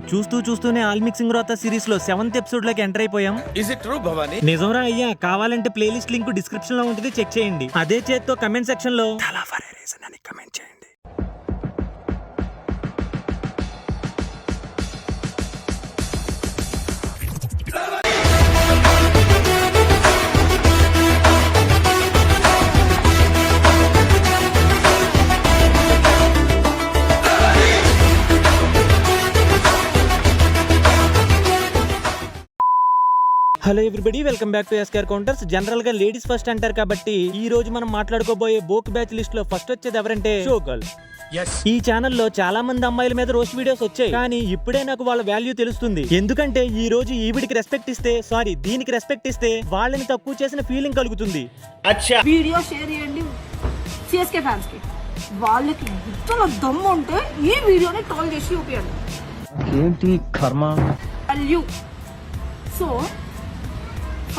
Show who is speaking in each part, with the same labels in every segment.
Speaker 1: చూస్తూ చూస్తూనే all mixing రోత సిరీస్ లో 7th ఎపిసోడ్ లోకి ఎంటర్ అయిపోయాం.
Speaker 2: Is it true Bhavani?
Speaker 1: నిజంరా అయ్యా, కావాలంటే ప్లేలిస్ట్ లింక్ డిస్క్రిప్షన్ లో ఉంటుంది, చెక్ చేయండి. అదే చేత్తో కమెంట్ సెక్షన్ లో ఫర్ ఎ రీజన్ అని కమెంట్ చేయండి. Hello everybody, welcome back to SKR counters. General గా లేడీస్ ఫస్ట్ అంటారు కాబట్టి ఈ రోజు మనం మాట్లాడుకోబోయే బోక్ బ్యాచ్ లిస్ట్ లో ఫస్ట్ వచ్చేది ఎవరంటే షో గర్ల్. ఈ ఛానల్లో చాలా మంది అమ్మాయిల మీద రోస్ట్ వీడియోస్ వచ్చాయి, కానీ ఇప్పుడే నాకు వాళ్ళ వాల్యూ తెలుస్తుంది. ఎందుకంటే ఈ రోజు ఈవిడికి రెస్పెక్ట్ ఇస్తే, సారీ దీనికి రెస్పెక్ట్ ఇస్తే వాళ్ళని తక్కువ చేసిన ఫీలింగ్ కలుగుతుంది.
Speaker 3: వీడియో షేర్ చేయండి సిఎస్కే ఫ్యాన్స్ కి, వాళ్ళకి గుర్తున్న దమ్ము ఉంటే ఈ వీడియోని ట్రోల్ చేసి చూపించండి.
Speaker 4: ఏంటి కర్మ.
Speaker 3: సో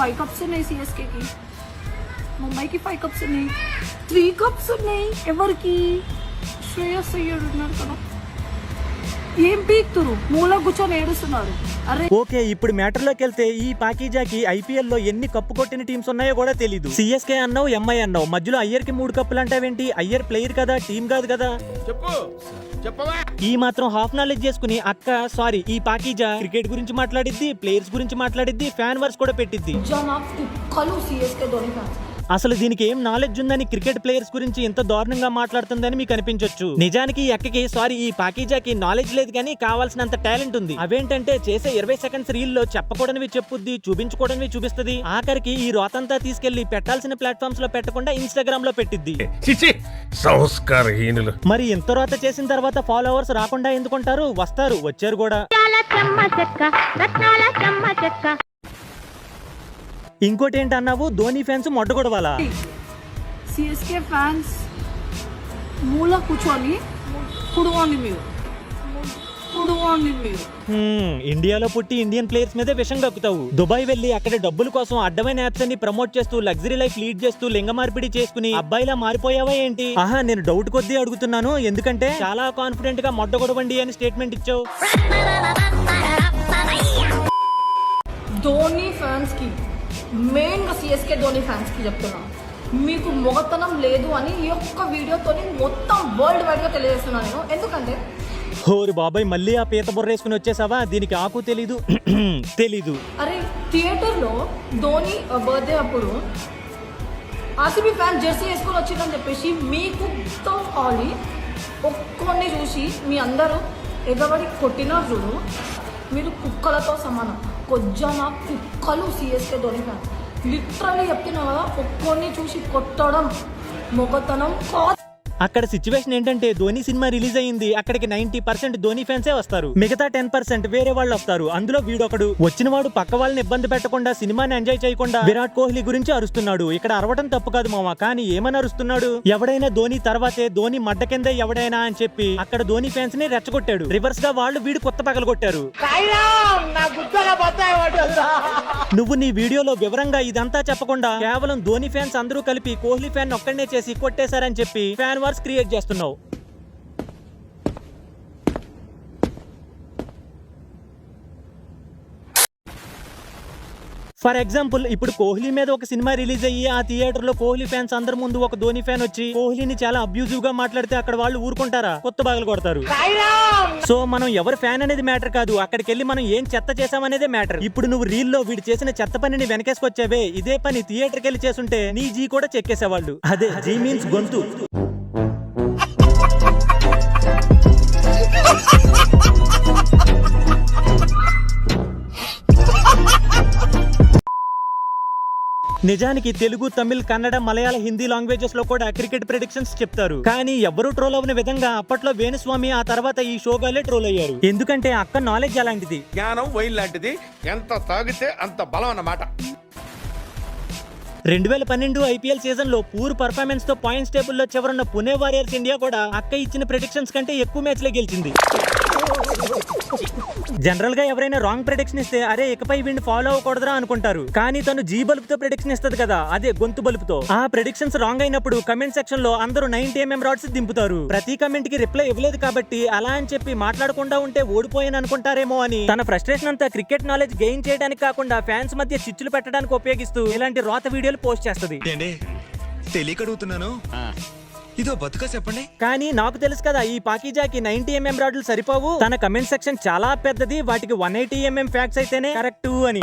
Speaker 3: 5 కప్స్ ఉన్నాయి సిఎస్కే కి, ముంబైకి 5 కప్స్ ఉన్నాయి, 3 కప్స్ ఉన్నాయి. ఎవరికి? శ్రేయస్ అయ్యాడు ఉన్నారు కదా, ఏం పీక్తురు, మూల కూర్చొని ఏడుస్తున్నారు. అరే
Speaker 1: ఓకే, ఇప్పుడు మ్యాటర్ లోకి వెళ్తే ఈ పాకీజాకి ఐపీఎల్ లో ఎన్ని కప్పు కొట్టిన టీమ్స్ ఉన్నాయో కూడా తెలీదు. సిఎస్కే అన్నావు, ఎంఐ అన్నావు, మధ్యలో అయ్యర్ కి 3 కప్పులు అంటావేంటి? అయ్యర్ ప్లేయర్ కదా, టీం కాదు కదా. ఈ మాత్రం హాఫ్ నాలెడ్జ్ చేసుకుని అక్క సారీ ఈ పాకీజా క్రికెట్ గురించి మాట్లాడిద్ది, ప్లేయర్స్ గురించి మాట్లాడిద్ది, ఫ్యాన్ వర్స్ కూడా పెట్టిద్ది. అసలు దీనికి ఏం నాలెడ్జ్ ఉందని క్రికెట్ ప్లేయర్స్ గురించి ఇంత దారుణంగా మాట్లాడుతుందని మీకు అనిపించొచ్చు. నిజానికి ఈ అక్కకి సారీ ఈ పాకీజాకి నాలెడ్జ్ లేదు, కానీ కావాల్సినంత టాలెంట్ ఉంది. అవేంటంటే చేసే 20 సెకండ్స్ రీల్ లో చెప్పకూడనివి చెప్పుద్ది, చూపించుకోవడనివి చూపిస్తుంది. ఆఖరికి ఈ రోతంతా తీసుకెళ్లి పెట్టాల్సిన ప్లాట్ఫామ్స్ లో పెట్టకుండా ఇన్స్టాగ్రామ్ లో పెట్టిద్ది. మరి ఇంత రోత చేసిన తర్వాత ఫాలోవర్స్ రాకుండా ఎందుకుంటారు? వస్తారు, వచ్చారు కూడా. ఇంకోటి ఏంటన్నావు? ధోని ఫ్యాన్స్ మొట్టగొడవాలా?
Speaker 3: సిఎస్కే ఫ్యాన్స్ మూల కూర్చొని కుడుకోండి మీరు.
Speaker 1: ఇండియాలో పుట్టి ఇండియన్ ప్లేయర్స్ మీదే విషం కక్కుతావు. దుబాయ్ వెళ్లి అక్కడ డబ్బుల కోసం అడ్డమైన యాప్స్ అన్ని ప్రమోట్ చేస్తూ లగ్జరీ లైఫ్ లీడ్ చేస్తూ లింగ మార్పిడి చేసుకుని అబ్బాయిలా మారిపోయావా ఏంటి? ఆహా, నేను డౌట్ కొద్దీ అడుగుతున్నాను, ఎందుకంటే చాలా కాన్ఫిడెంట్ గా మొట్టగొడవండి అని స్టేట్మెంట్ ఇచ్చావు.
Speaker 3: ధోని ఫ్యాన్స్ కి, మెయిన్ గా సిఎస్కే ధోని ఫ్యాన్స్ కి చెప్తున్నా, మీకు మొగతనం లేదు అని ఈ ఒక్క వీడియోతో మొత్తం వరల్డ్ వైడ్ గా తెలియజేస్తున్నాను నేను. ఎందుకంటే
Speaker 1: హోరు బాబాయ్, మళ్ళీ ఆ పీత బుర్రేసుకుని వచ్చేసావా? దీనికి ఆకు తెలీదు తెలీదు.
Speaker 3: అరే థియేటర్ లో ధోని బర్త్డే అప్పుడు ఆర్సీబీ ఫ్యాన్ జెర్సీ వేసుకొని వచ్చిందని చెప్పేసి మీకు ఆలి ఒక్కొన్ని చూసి మీ అందరూ ఎగబడి కొట్టిన చూడు, మీరు కుక్కలతో సమానం. కొజ్జన కుక్కలు సిఎస్కే ధోని ఫ్యాన్స్. లిటరల్లీ చెప్తున్నా కదా, ఒక్కొని చూసి కొట్టడం మొగతనం కాదు.
Speaker 1: అక్కడ సిచ్యువేషన్ ఏంటంటే ధోని సినిమా రిలీజ్ అయ్యింది, అక్కడికి 90% ధోని ఫ్యాన్సే వస్తారు, మిగతా 10% వేరే వాళ్ళు వస్తారు. అందులో వీడొకడు. వచ్చిన వాడు పక్క వాళ్ళని ఇబ్బంది పెట్టకుండా, సినిమాని ఎంజాయ్ చేయకుండా విరాట్ కోహ్లీ గురించి అరుస్తున్నాడు. ఇక్కడ అరవటం తప్పు కాదు మామ, కానీ ఏమని అరుస్తున్నాడు? ఎవడైనా ధోని తర్వాతే ధోని మడ్డ కిందే ఎవడైనా అని చెప్పి అక్కడ ధోని ఫ్యాన్స్ ని రెచ్చగొట్టాడు. రివర్స్ గా వాళ్ళు వీడు కొత్త పగలగొట్టారు. నువ్వు నీ వీడియోలో వివరంగా ఇదంతా చెప్పకుండా కేవలం ధోని ఫ్యాన్స్ అందరూ కలిపి కోహ్లీ ఫ్యాన్ ఒక్కడనే చేసి కొట్టేశారని చెప్పి ఫ్యాన్ వార్స్ క్రియేట్ చేస్తున్నావు. ఫర్ ఎగ్జాంపుల్, ఇప్పుడు కోహ్లీ మీద ఒక సినిమా రిలీజ్ అయ్యి ఆ థియేటర్ లో కోహ్లీ ఫ్యాన్స్ అందరి ముందు ఒక ధోని ఫ్యాన్ వచ్చి కోహ్లీని చాలా అబ్యూజివ్ గా మాట్లాడితే అక్కడ వాళ్ళు ఊరుకుంటారా? కొత్త బాగలు కొడతారు. సో మనం ఎవరు ఫ్యాన్ అనేది మ్యాటర్ కాదు, అక్కడికి వెళ్ళి మనం ఏం చెత్త చేసామనేదే మ్యాటర్. ఇప్పుడు నువ్వు రీల్ లో వీడు చేసిన చెత్త పనిని వెనకేసుకొచ్చావే, ఇదే పని థియేటర్కి వెళ్ళి చేస్తుంటే నీ జీ కూడా చెక్కేసేవాళ్ళు. అదే జీ మీన్స్ గొంతు. నిజానికి తెలుగు, తమిళ్, కన్నడ, మలయాళ, హిందీ లాంగ్వేజెస్ లో కూడా క్రికెట్ ప్రెడిక్షన్స్ చెప్తారు. కానీ ఎవరు ట్రోల్ అవ్వని విధంగా అప్పట్లో వేణుస్వామి, ఆ తర్వాత ఈ షోగాలే ట్రోల్ అయ్యారు. ఎందుకంటే అక్క నాలెడ్జ్ అలాంటిది,
Speaker 2: జ్ఞానం వైన్ లాంటిది, ఎంత తాగితే అంత బలం అన్నమాట.
Speaker 1: 2012 ఐపీఎల్ సీజన్ లో పూర్ పర్ఫార్మెన్స్ తో పాయింట్స్ టేబుల్ లో చివరున్న పుణె వారియర్స్ ఇండియా కూడా అక్క ఇచ్చిన ప్రెడిక్షన్స్ కంటే ఎక్కువ మ్యాచ్లే గెలిచింది. జనరల్ గా ఎవరైనా రాంగ్ ప్రెడిక్షన్ ఇస్తే అరే ఇకపై వీడిని ఫాలో అవ్వకూడదురా అనుకుంటారు. కానీ తను జీ బల్బ్ తో ప్రెడిక్షన్ ఇస్తది కదా, అదే గొంతు బల్బుతో. ఆ ప్రెడిక్షన్స్ రాంగ్ అయినప్పుడు కమెంట్ సెక్షన్ లో అందరూ 90mm రాడ్స్ దింపుతారు. ప్రతి కమెంట్ కి రిప్లై ఇవ్వలేదు కాబట్టి అలా అని చెప్పి మాట్లాడకుండా ఉంటే ఓడిపోయాను అనుకుంటారేమో అని తన ఫ్రస్ట్రేషన్ అంతా క్రికెట్ నాలెడ్జ్ గెయిన్ చేయడానికి కాకుండా ఫ్యాన్స్ మధ్య చిచ్చులు పెట్టడానికి ఉపయోగిస్తూ ఇలాంటి రోత వీడియోలు పోస్ట్ చేస్తది.
Speaker 5: తెలియక అడుగుతున్నాను, ఇదో బతుక చెప్పండి.
Speaker 1: కానీ నాకు తెలుసు కదా ఈ పాకీజాకి 90mm రాడ్లు సరిపోవు, తన కమెంట్ సెక్షన్ చాలా పెద్దది, వాటికి 180mm ఫ్యాక్ట్స్ అయితేనే కరెక్ట్ అని.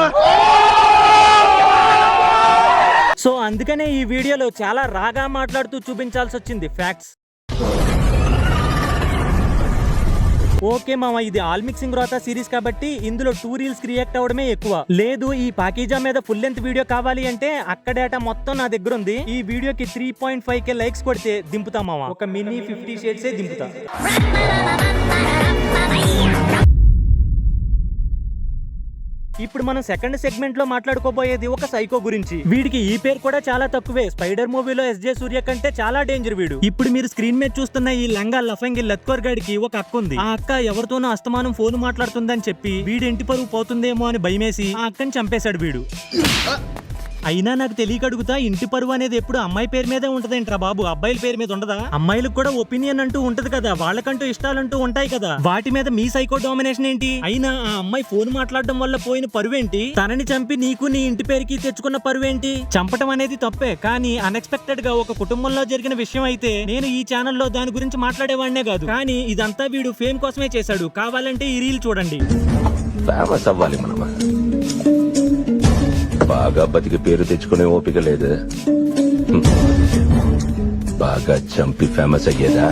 Speaker 1: సో అందుకనే ఈ వీడియోలో చాలా రాగా మాట్లాడుతూ చూపించాల్సి వచ్చింది ఫ్యాక్ట్స్. ఓకే మామ, ఇది ఆల్ మిక్సింగ్ రోతా సిరీస్ కాబట్టి ఇందులో 2 రీల్స్ రియాక్ట్ అవడమే ఎక్కువ. లేదు ఈ పాకీజా మీద ఫుల్ లెంత్ వీడియో కావాలి అంటే అక్క డేటా మొత్తం నా దగ్గర ఉంది. ఈ వీడియోకి 3.5K లైక్స్ కొడితే దింపుతా మామ, ఒక మినీ 50 షేడ్సే దింపుతా. ఇప్పుడు మనం సెకండ్ సెగ్మెంట్ లో మాట్లాడుకోబోయేది ఒక సైకో గురించి. వీడికి ఈ పేరు కూడా చాలా తక్కువే. స్పైడర్ మూవీలో ఎస్జే సూర్య కంటే చాలా డేంజర్ వీడు. ఇప్పుడు మీరు స్క్రీన్ మీద చూస్తున్న ఈ లంగా లఫంగి లత్కోర్ గాడికి ఒక అక్క ఉంది. ఆ అక్క ఎవరితోనో అస్తమానం ఫోన్ మాట్లాడుతుందని చెప్పి వీడి ఇంటి పరువు పోతుందేమో అని భయమేసి ఆ అక్కని చంపేశాడు వీడు. అయినా నాకు తెలియక అడుగుతా, ఇంటి పరువు అనేది ఎప్పుడు అమ్మాయి పేరు మీదే ఉంటదేంట్రా బాబు, అబ్బాయిల పేరు మీద ఉండదా? అమ్మాయిలకు కూడా ఒపీనియన్ అంటూ ఉంటది కదా, వాళ్ళకంటూ ఇష్టాలంటూ ఉంటాయి కదా, వాటి మీద మీ సైకో డామినేషన్ ఏంటి? అయినా ఆ అమ్మాయి ఫోన్ మాట్లాడడం వల్ల పోయిన పరువేంటి? తనని చంపి నీకు నీ ఇంటి పేరుకి తెచ్చుకున్న పరువేంటి? చంపటం అనేది తప్పే, కానీ అన్ఎక్స్పెక్టెడ్ గా ఒక కుటుంబంలో జరిగిన విషయం అయితే నేను ఈ ఛానల్లో దాని గురించి మాట్లాడేవాడినే కాదు. కానీ ఇదంతా వీడు ఫేమ్ కోసమే చేశాడు. కావాలంటే ఈ రీల్ చూడండి.
Speaker 6: ఫేమస్ అవ్వాలి మనం, బాగా బతికి పేరు తెచ్చుకునే ఓపిక లేదు, బాగా చంపి ఫేమస్ అయ్యేదా?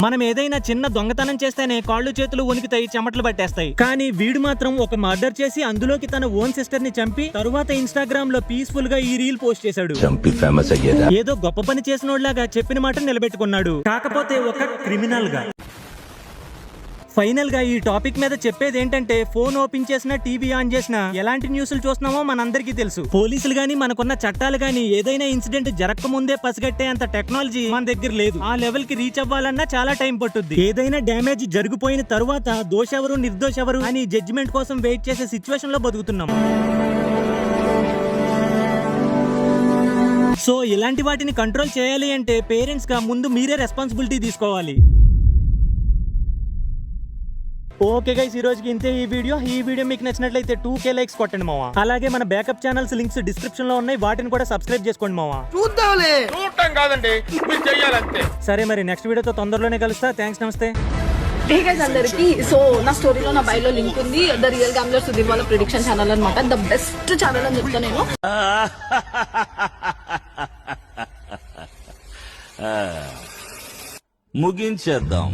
Speaker 1: మనం ఏదైనా చిన్న దొంగతనం చేస్తేనే కాళ్ళు చేతులు వణికితాయి, చెమటలు పట్టేస్తాయి. కానీ వీడు మాత్రం ఒక మర్డర్ చేసి అందులోకి తన ఓన్ సిస్టర్ ని చంపి తరువాత ఇన్స్టాగ్రామ్ లో పీస్ఫుల్ గా ఈ రీల్ పోస్ట్ చేశాడు.
Speaker 6: చంపి ఫేమస్ అయ్యేదా?
Speaker 1: ఏదో గొప్ప పని చేసినోడ్లాగా చెప్పిన మాట నిలబెట్టుకున్నాడు, కాకపోతే ఒక క్రిమినల్ గా. ఫైనల్ గా ఈ టాపిక్ మీద చెప్పేది ఏంటంటే, ఫోన్ ఓపెన్ చేసినా టీవీ ఆన్ చేసినా ఎలాంటి న్యూస్లు చూస్తున్నామో మనందరికీ తెలుసు. పోలీసులు గానీ మనకున్న చట్టాలు గానీ ఏదైనా ఇన్సిడెంట్ జరగక ముందే పసిగట్టే అంత టెక్నాలజీ మన దగ్గర లేదు. ఆ లెవెల్ కి రీచ్ అవ్వాలన్నా చాలా టైం పట్టుద్ది. ఏదైనా డ్యామేజ్ జరిగిపోయిన తరువాత దోషెవరు నిర్దోషెవరు అని జడ్జిమెంట్ కోసం వెయిట్ చేసే సిచ్యువేషన్ లో బతుకుతున్నాం. సో ఇలాంటి వాటిని కంట్రోల్ చేయాలి అంటే పేరెంట్స్ గా ముందు మీరే రెస్పాన్సిబిలిటీ తీసుకోవాలి. ఓకే గైస్, ఈ రోజుకి ఇంతే ఈ వీడియో మీకు నచ్చినట్లయితే 2K లైక్స్ కొట్టండి మావా. అలాగే మన బ్యాకప్ ఛానల్స్ లింక్స్ డిస్క్రిప్షన్ లో ఉన్నాయి, వాటిని కూడా సబ్స్క్రైబ్ చేసుకోండి మావా.
Speaker 2: చూడటం కాదండి, మీరు చెయ్యాలంతే.
Speaker 1: సరే మరి నెక్స్ట్ వీడియోతో తొందరలోనే కలుస్తా. థ్యాంక్స్, నమస్తే.
Speaker 3: హే గైస్ అందరికి, సో నా స్టోరీలో నా బయోలో లింక్ ఉంది. ద రియల్ గ్యాంబ్లర్ సుధీర్ వాళ్ళ ప్రిడిక్షన్ ఛానల్ అన్నమాట. ద బెస్ట్ ఛానల్ అని చెప్తా నేను.
Speaker 7: ముగించేద్దాం.